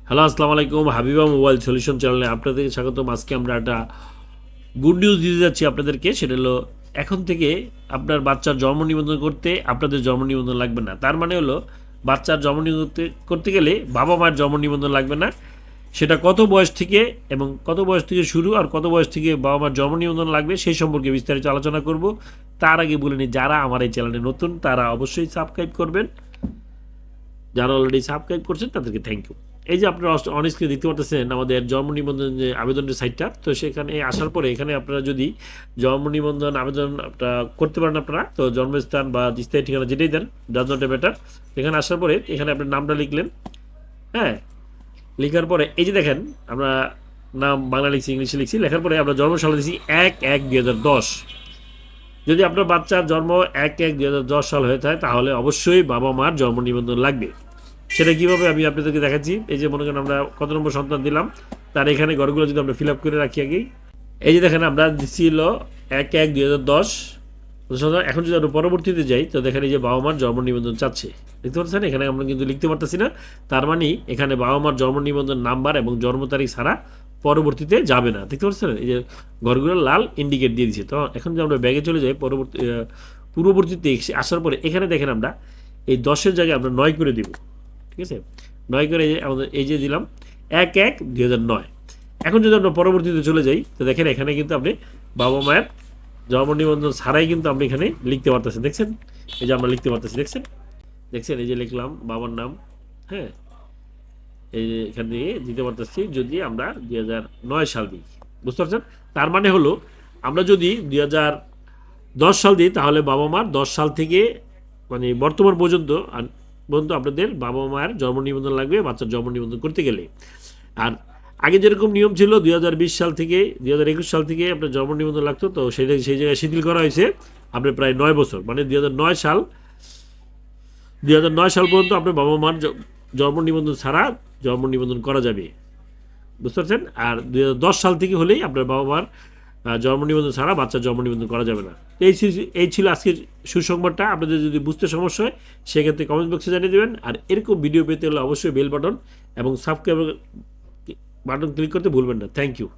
Hello, আসসালামু আলাইকুম। Habiba mobile solution চ্যানেলে আপনাদেরকে স্বাগতম। আজকে আমরা একটা গুড নিউজ দিতে যাচ্ছি আপনাদেরকে। সেটা হলো, এখন থেকে আপনার বাচ্চার জন্ম নিবন্ধন করতে আপনাদের জন্ম নিবন্ধন লাগবে না। তার মানে হলো, বাচ্চার জন্ম নিবন্ধন করতে গেলে বাবা মায়ের জন্ম নিবন্ধন লাগবে না। সেটা কত বয়স থেকে এবং কত বয়স থেকে শুরু আর কত বয়স থেকে বাবা মার জন্ম নিবন্ধন লাগবে সেই সম্পর্কে বিস্তারিত আলোচনা করব। তার আগে বলে নিই, যারা আমার এই চ্যানেলে নতুন তারা অবশ্যই সাবস্ক্রাইব করবেন। যারা অলরেডি সাবস্ক্রাইব করছেন তাদেরকে থ্যাংক ইউ। এই যে আপনারা অন স্ক্রিনে দেখতে পাচ্ছেন আমাদের জন্ম নিবন্ধন যে আবেদনের সাইটটা, তো সেখানে আসার পরে এখানে আপনারা যদি জন্ম নিবন্ধন আবেদন আপনারা করতে পারেন, আপনারা তো জন্মস্থান বা স্থায়ী ঠিকানা যেটাই দেন, ডাজ নট ম্যাটার। এখানে আসার পরে এখানে আপনার নামটা লিখলেন। হ্যাঁ, লেখার পরে এই যে দেখেন, আমরা নাম বাংলা লিখছি, ইংলিশে লিখছি। লেখার পরে আমরা জন্মসাল দিচ্ছি 1/1/2010। যদি আপনার বাচ্চার জন্ম 1/1/2010 সাল হয়ে থাকে তাহলে অবশ্যই বাবা মার জন্ম নিবন্ধন লাগবে। সেটা কীভাবে আমি আপনাদেরকে দেখাচ্ছি। এই যে মনে করেন আমরা কত নম্বর সন্তান দিলাম, তার এখানে ঘরগুলো যদি আমরা ফিল আপ করে রাখি আগেই। এই যে দেখেন আমরা দিচ্ছি হলো 1/1/2010। এখন যদি আমরা পরবর্তীতে যাই তো দেখেন এই যে বাবা মার জন্ম নিবন্ধন চাচ্ছে, দেখতে পাচ্ছেন। এখানে আমরা কিন্তু লিখতে পারতেছি না, তার মানে এখানে বাবা মার জন্ম নিবন্ধন নাম্বার এবং জন্ম তারিখ ছাড়া পরবর্তীতে যাবে না। দেখতে পাচ্ছেন এই যে ঘরগুলো লাল ইন্ডিকেট দিয়ে দিচ্ছে। তো এখন যদি আমরা ব্যাগে চলে যাই পূর্ববর্তীতে আসার পরে এখানে দেখেন আমরা এই 10-এর জায়গায় আমরা 9 করে দিব। ঠিক আছে, 9 করে আমাদের এই যে দিলাম 1/1/2009। এখন যদি আমরা পরবর্তীতে চলে যাই তো দেখেন এখানে কিন্তু আপনি বাবা মায়ের জন্ম নিবন্ধন ছাড়াই কিন্তু আপনি এখানে লিখতে পারতেছেন। দেখছেন, এই যে আমরা লিখতে পারতেছি, দেখছেন দেখছেন এই যে লিখলাম বাবার নাম। হ্যাঁ, এই যে এখান দিয়ে দিতে পারতেছি যদি আমরা 2009 সাল দিই। বুঝতে পারছেন? তার মানে হলো, আমরা যদি 2010 সাল দিই তাহলে বাবা মার 10 সাল থেকে মানে বর্তমান পর্যন্ত আপনাদের বাবা মায়ের জন্ম নিবন্ধন লাগবে বাচ্চার জন্ম নিবন্ধন করতে গেলে। আর আগে যেরকম নিয়ম ছিল 2020 সাল থেকে 2021 সাল থেকে আপনার জন্ম নিবন্ধন লাগতো, তো সেই জায়গায় শিথিল করা হয়েছে আপনার প্রায় 9 বছর, মানে 2009 সাল পর্যন্ত আপনার বাবা মার জন্ম নিবন্ধন ছাড়া জন্ম নিবন্ধন করা যাবে। বুঝতে পারছেন? আর 2010 সাল থেকে হলেই আপনার বাবা মার জন্ম নিবন্ধন ছাড়া বাচ্চার জন্ম নিবন্ধন করা যাবে না। এই ছিল আজকের সুসংবাদটা। আপনাদের যদি বুঝতে সমস্যা হয় সেক্ষেত্রে কমেন্ট বক্সে জানিয়ে দেবেন। আর এরকম ভিডিও পেতে হলে অবশ্যই বেল বাটন এবং সাবস্ক্রাইব বাটন ক্লিক করতে ভুলবেন না। Thank you.